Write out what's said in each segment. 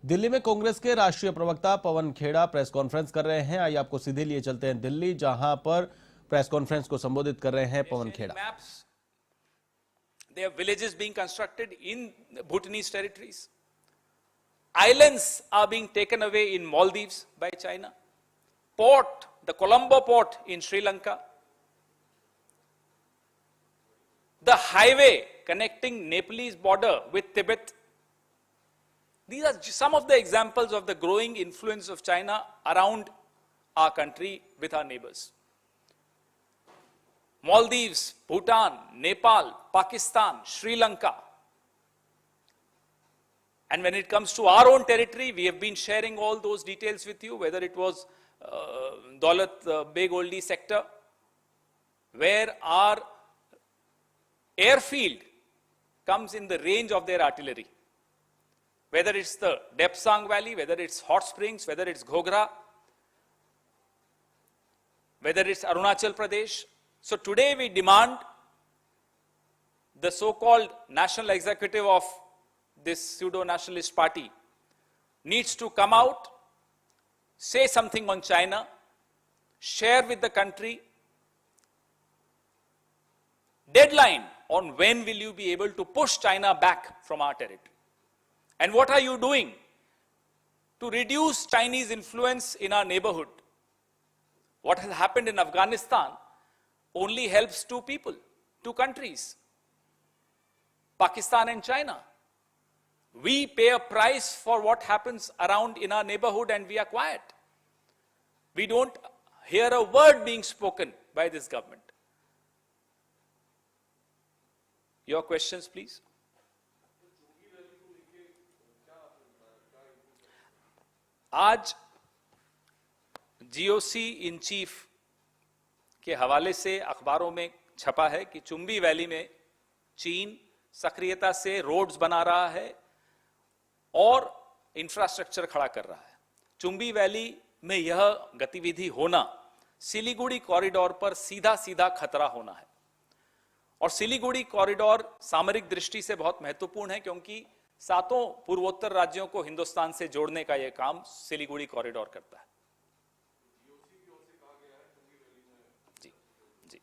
दिल्ली में कांग्रेस के राष्ट्रीय प्रवक्ता पवन खेड़ा प्रेस कॉन्फ्रेंस कर रहे हैं। आइए आपको सीधे लिए चलते हैं दिल्ली, जहां पर प्रेस कॉन्फ्रेंस को संबोधित कर रहे हैं Pawan Khera. There are villages being constructed in Bhutanese territories. Islands are being taken away in Maldives by China. Port, the Colombo port in Sri Lanka. The highway connecting Nepalese border with Tibet. These are some of the examples of the growing influence of China around our country with our neighbors. Maldives, Bhutan, Nepal, Pakistan, Sri Lanka. And when it comes to our own territory, we have been sharing all those details with you, whether it was Daulat Beg Oldi sector, where our airfield comes in the range of their artillery. Whether it's the Depsang Valley, whether it's Hot Springs, whether it's Ghogra, whether it's Arunachal Pradesh. So today we demand the so-called national executive of this pseudo-nationalist party needs to come out, say something on China, share with the country deadline on when will you be able to push China back from our territory. And what are you doing to reduce Chinese influence in our neighborhood? What has happened in Afghanistan only helps two people, two countries, Pakistan and China. We pay a price for what happens around in our neighborhood and we are quiet. We don't hear a word being spoken by this government. Your questions, please. आज GOC in chief के हवाले से अखबारों में छपा है कि Chumbi valley में चीन सक्रियता से रोड्स बना रहा है और इंफ्रास्ट्रक्चर खड़ा कर रहा है। चुंबी वैली में यह गतिविधि होना सिलीगुड़ी कॉरिडोर पर सीधा सीधा खतरा होना है। और सिलीगुड़ी कॉरिडोर सामरिक दृष्टि से बहुत महत्वपूर्ण है, क्योंकि सातों पूर्वोत्तर राज्यों को हिंदुस्तान से जोड़ने का यह काम सिलीगुड़ी कॉरिडोर करता है। जी जी।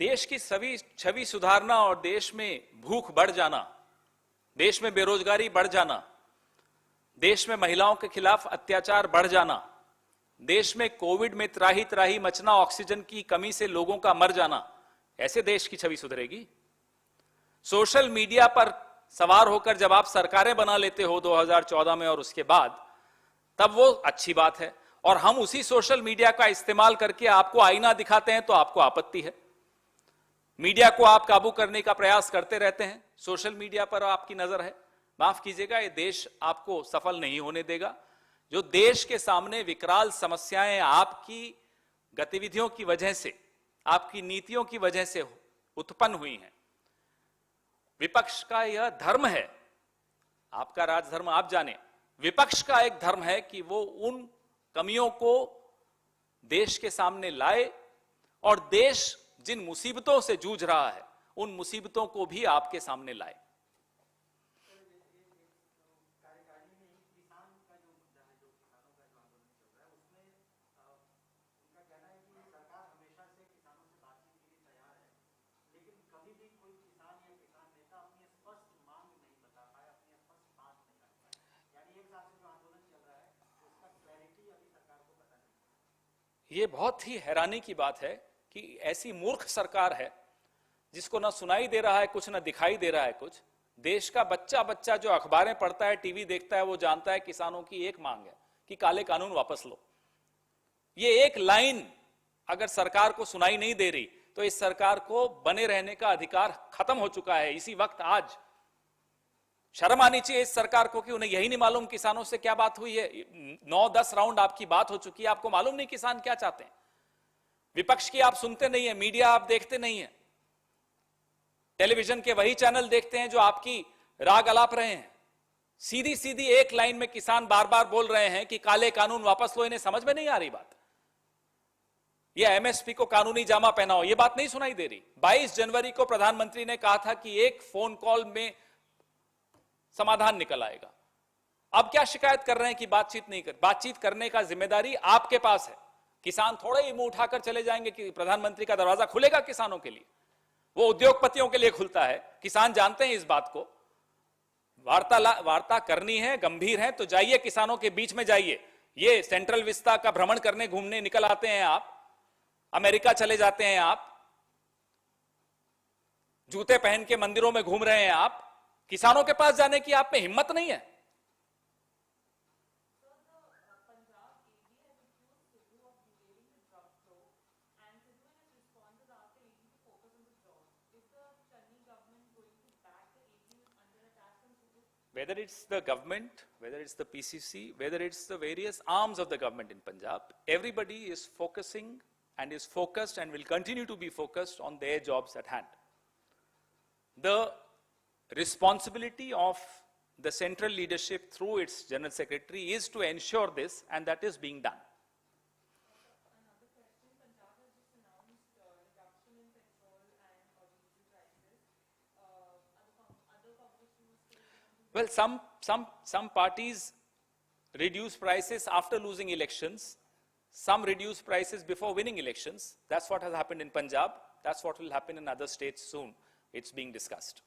देश की सभी छवि सुधारना और देश में भूख बढ़ जाना, देश में बेरोजगारी बढ़ जाना, देश में महिलाओं के खिलाफ अत्याचार बढ़ जाना, देश में कोविड में त्राही त्राही मचना, ऑक्सीजन की कमी से लोगों का मर जाना, ऐसे देश की छवि सुधरेगी? सोशल मीडिया पर सवार होकर जब आप सरकारें बना लेते हो 2014 में और उसके बाद, तब वो अच्छी बात है, और हम उसी सोशल मीडिया का इस्तेमाल करके आपको आईना दिखाते हैं तो आपको आपत्ति है। मीडिया को आप काबू करने का प्रयास करते रहते हैं, सोशल मीडिया पर आपकी नजर है। माफ कीजिएगा, ये देश आपको सफल नहीं होने देगा। जो देश के सामने विकराल समस्याएं आपकी गतिविधियों की वजह से, आपकी नीतियों की वजह से उत्पन्न हुई हैं, विपक्ष का यह धर्म है, आपका राजधर्म आप जाने, विपक्ष का एक धर्म है कि वो उन कमियों को देश के सामने लाए और देश जिन मुसीबतों से जूझ रहा है उन मुसीबतों को भी आपके सामने लाए। ये बहुत ही हैरानी की बात है कि ऐसी मूर्ख सरकार है जिसको ना सुनाई दे रहा है कुछ, ना दिखाई दे रहा है कुछ। देश का बच्चा बच्चा जो अखबारें पढ़ता है, टीवी देखता है, वो जानता है किसानों की एक मांग है कि काले कानून वापस लो। ये एक लाइन अगर सरकार को सुनाई नहीं दे रही तो इस सरकार को बने रहने का अधिकार खत्म हो चुका है। इसी वक्त आज शर्म आनी चाहिए इस सरकार को कि उन्हें यही नहीं मालूम किसानों से क्या बात हुई है। 9-10 राउंड आपकी बात हो चुकी है, आपको मालूम नहीं किसान क्या चाहते हैं। विपक्ष की आप सुनते नहीं है, मीडिया आप देखते नहीं है, टेलीविजन के वही चैनल देखते हैं जो आपकी राग अलाप रहे हैं। सीधी सीधी एक लाइन में किसान बार बार बोल रहे हैं कि काले कानून वापस लो, इन्हें समझ में नहीं आ रही बात। यह एमएसपी को कानूनी जामा पहनाओ, यह बात नहीं सुनाई दे रही। 22 जनवरी को प्रधानमंत्री ने कहा था कि एक फोन कॉल में समाधान निकल आएगा। अब क्या शिकायत कर रहे हैं कि बातचीत नहीं कर? बातचीत करने का जिम्मेदारी आपके पास है। किसान थोड़े ही मुंह उठाकर चले जाएंगे कि प्रधानमंत्री का दरवाजा खुलेगा किसानों के लिए? वो उद्योगपतियों के लिए खुलता है। किसान जानते हैं इस बात को। वार्ता करनी है, गंभीर है तो जाइए किसानों के बीच में जाइए। ये सेंट्रल विस्ता का भ्रमण करने घूमने निकल आते हैं आप, अमेरिका चले जाते हैं आप, जूते पहन के मंदिरों में घूम रहे हैं आप, किसानों के पास जाने की आप में हिम्मत नहीं है। Whether it's the government, whether it's the PCC, whether it's the various arms of the government in Punjab, everybody is focusing and is focused and will continue to be focused on their jobs at hand. The responsibility of the central leadership through its general secretary is to ensure this, and that is being done. Well, some parties reduce prices after losing elections. Some reduce prices before winning elections. That's what has happened in Punjab. That's what will happen in other states soon. It's being discussed.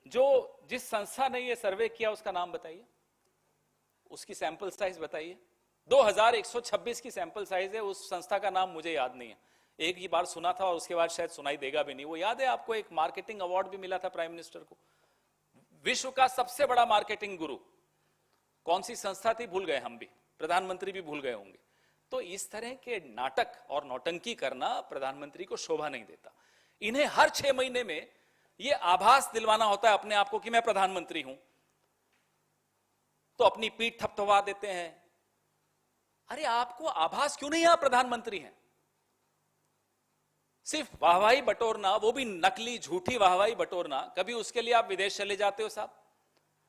जो जिस संस्था ने ये सर्वे किया उसका नाम बताइए, उसकी सैंपल साइज बताइए। 2126 की सैंपल साइज है, उस संस्था का नाम मुझे याद नहीं है। एक ही बार सुना था और उसके बाद शायद सुनाई देगा भी नहीं। वो याद है आपको, एक मार्केटिंग अवार्ड भी मिला था प्राइम मिनिस्टर को। विश्व का सबसे बड़ा मार्केटिंग गुरु कौन सी संस्था थी भूल गए हम भी, प्रधानमंत्री भी भूल गए होंगे। तो इस तरह के नाटक और नौटंकी करना प्रधानमंत्री को शोभा नहीं देता। इन्हें हर 6 महीने में ये आभास दिलवाना होता है अपने आप को कि मैं प्रधानमंत्री हूं, तो अपनी पीठ थपथपा देते हैं। अरे आपको आभास क्यों नहीं, आप प्रधानमंत्री हैं? सिर्फ वाहवाही बटोरना, वो भी नकली झूठी वाहवाही बटोरना। कभी उसके लिए आप विदेश चले जाते हो साहब,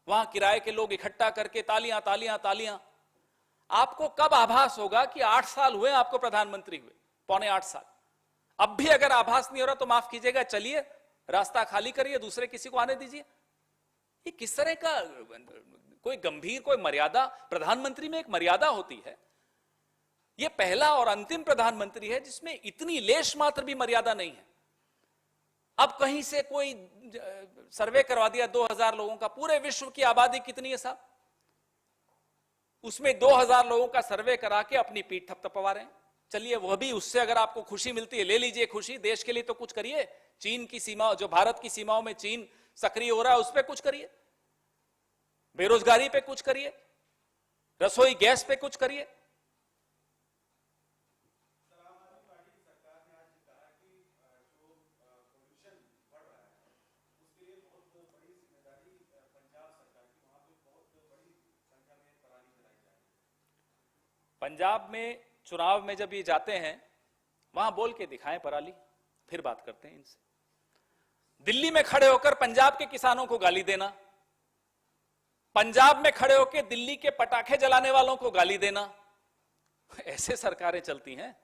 वहां किराए के लोग इकट्ठा करके तालियां तालियां तालियां। आपको कब आभास होगा कि 8 साल हुए आपको प्रधानमंत्री हुए, पौने 8 साल। अब भी अगर आभास नहीं हो रहा तो माफ कीजिएगा, चलिए रास्ता खाली करिए, दूसरे किसी को आने दीजिए। ये किस तरह का कोई गंभीर, कोई मर्यादा? प्रधानमंत्री में एक मर्यादा होती है। यह पहला और अंतिम प्रधानमंत्री है जिसमें इतनी लेश मात्र भी मर्यादा नहीं है। अब कहीं से कोई सर्वे करवा दिया 2000 लोगों का, पूरे विश्व की आबादी कितनी है साहब, उसमें 2000 लोगों का सर्वे करा के अपनी पीठ थपथपा रहे हैं। चलिए वह भी, उससे अगर आपको खुशी मिलती है ले लीजिए खुशी। देश के लिए तो कुछ करिए। चीन की सीमा, जो भारत की सीमाओं में चीन सक्रिय हो रहा है, उस पर कुछ करिए, बेरोजगारी पे कुछ करिए, रसोई गैस पे कुछ करिए। पंजाब में चुनाव में जब ये जाते हैं, वहां बोल के दिखाएं पराली, फिर बात करते हैं इनसे। दिल्ली में खड़े होकर पंजाब के किसानों को गाली देना, पंजाब में खड़े होकर दिल्ली के पटाखे जलाने वालों को गाली देना, ऐसे सरकारें चलती हैं।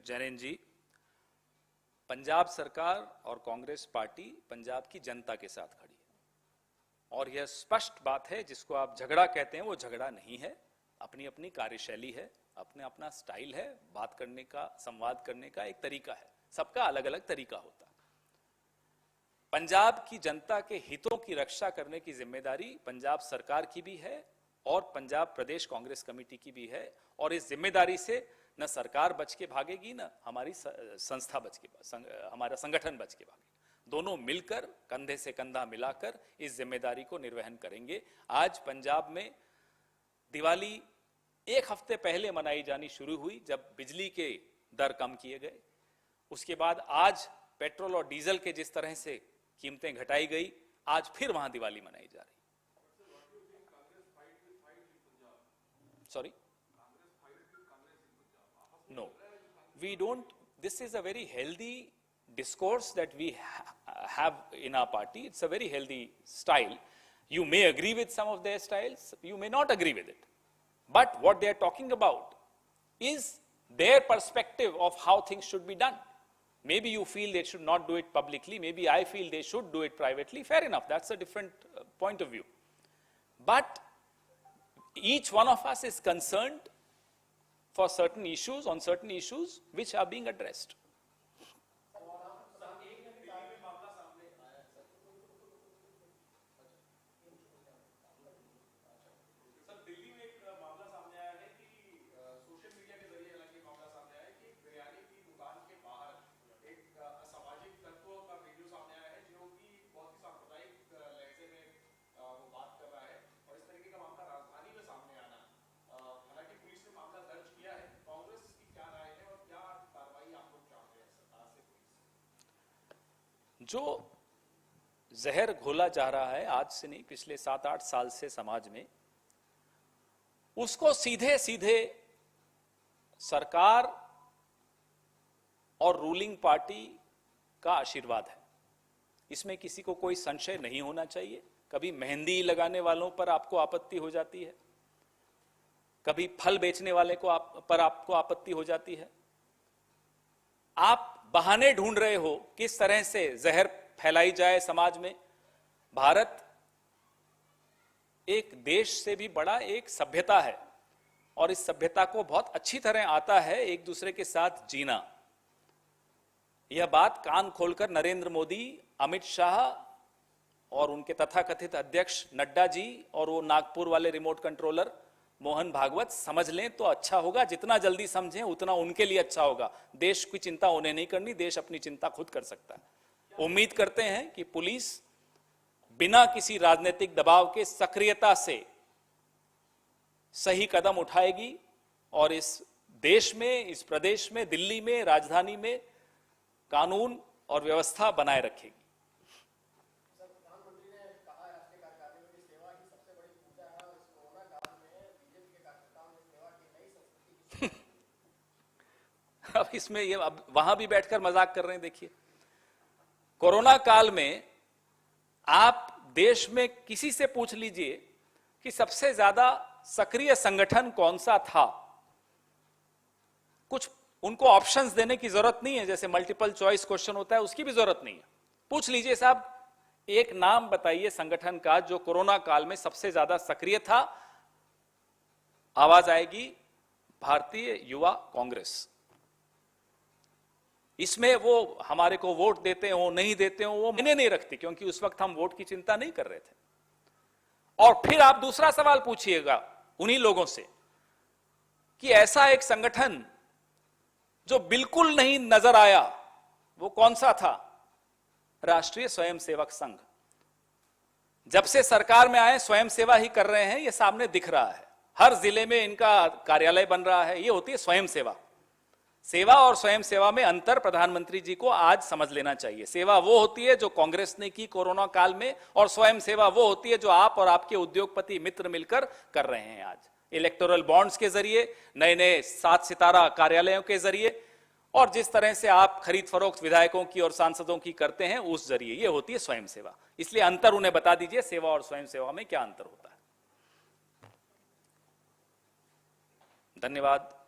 जैन जी, पंजाब सरकार और कांग्रेस पार्टी पंजाब की जनता के साथ खड़ी है और यह स्पष्ट बात है। जिसको आप झगड़ा कहते हैं वो झगड़ा नहीं है, अपनी अपनी कार्यशैली है, अपने अपना स्टाइल है, बात करने का, संवाद करने का एक तरीका है। सबका अलग अलग तरीका होता है। पंजाब की जनता के हितों की रक्षा करने की जिम्मेदारी पंजाब सरकार की भी है और पंजाब प्रदेश कांग्रेस कमेटी की भी है। और इस जिम्मेदारी से न सरकार बच के भागेगी, न हमारी संस्था बच के, हमारा संगठन बच के भागेगा। दोनों मिलकर कंधे से कंधा मिलाकर इस जिम्मेदारी को निर्वहन करेंगे। आज पंजाब में दिवाली एक हफ्ते पहले मनाई जानी शुरू हुई जब बिजली के दर कम किए गए। उसके बाद आज पेट्रोल और डीजल के जिस तरह से कीमतें घटाई गई, आज फिर वहां दिवाली मनाई जा रही। Sorry, no, we don't. This is a very healthy discourse that we have in our party. It's a very healthy style. You may agree with some of their styles, you may not agree with it, but what they are talking about is their perspective of how things should be done. Maybe you feel they should not do it publicly, maybe I feel they should do it privately. Fair enough, that's a different point of view. But each one of us is concerned for certain issues, on certain issues which are being addressed. जो जहर घोला जा रहा है आज से नहीं, पिछले 7-8 साल से समाज में, उसको सीधे सीधे सरकार और रूलिंग पार्टी का आशीर्वाद है। इसमें किसी को कोई संशय नहीं होना चाहिए। कभी मेहंदी लगाने वालों पर आपको आपत्ति हो जाती है, कभी फल बेचने वाले को पर आपको आपत्ति हो जाती है। आप बहाने ढूंढ रहे हो किस तरह से जहर फैलाई जाए समाज में। भारत एक देश से भी बड़ा एक सभ्यता है और इस सभ्यता को बहुत अच्छी तरह आता है एक दूसरे के साथ जीना। यह बात कान खोलकर नरेंद्र मोदी, अमित शाह और उनके तथाकथित अध्यक्ष नड्डा जी और वो नागपुर वाले रिमोट कंट्रोलर मोहन भागवत समझ लें तो अच्छा होगा। जितना जल्दी समझें उतना उनके लिए अच्छा होगा। देश की चिंता उन्हें नहीं करनी, देश अपनी चिंता खुद कर सकता है। उम्मीद करते हैं कि पुलिस बिना किसी राजनीतिक दबाव के सक्रियता से सही कदम उठाएगी और इस देश में, इस प्रदेश में, दिल्ली में, राजधानी में कानून और व्यवस्था बनाए रखेगी। अब इसमें ये अब वहां भी बैठकर मजाक कर रहे हैं। देखिए, कोरोना काल में आप देश में किसी से पूछ लीजिए कि सबसे ज्यादा सक्रिय संगठन कौन सा था, कुछ उनको ऑप्शंस देने की जरूरत नहीं है, जैसे मल्टीपल चॉइस क्वेश्चन होता है उसकी भी जरूरत नहीं है। पूछ लीजिए साहब, एक नाम बताइए संगठन का जो कोरोना काल में सबसे ज्यादा सक्रिय था। आवाज आएगी भारतीय युवा कांग्रेस। इसमें वो हमारे को वोट देते हो नहीं देते हो वो मैंने नहीं रखती, क्योंकि उस वक्त हम वोट की चिंता नहीं कर रहे थे। और फिर आप दूसरा सवाल पूछिएगा उन्हीं लोगों से कि ऐसा एक संगठन जो बिल्कुल नहीं नजर आया, वो कौन सा था? राष्ट्रीय स्वयंसेवक संघ। जब से सरकार में आए स्वयं सेवा ही कर रहे हैं, ये सामने दिख रहा है। हर जिले में इनका कार्यालय बन रहा है। ये होती है स्वयं सेवा। सेवा और स्वयं सेवा में अंतर प्रधानमंत्री जी को आज समझ लेना चाहिए। सेवा वो होती है जो कांग्रेस ने की कोरोना काल में, और स्वयं सेवा वो होती है जो आप और आपके उद्योगपति मित्र मिलकर कर रहे हैं आज। इलेक्टोरल बॉन्ड्स के जरिए, नए नए 7 सितारा कार्यालयों के जरिए, और जिस तरह से आप खरीद फरोख्त विधायकों की और सांसदों की करते हैं उस जरिए, ये होती है स्वयं सेवा। इसलिए अंतर उन्हें बता दीजिए, सेवा और स्वयं सेवा में क्या अंतर होता है। धन्यवाद।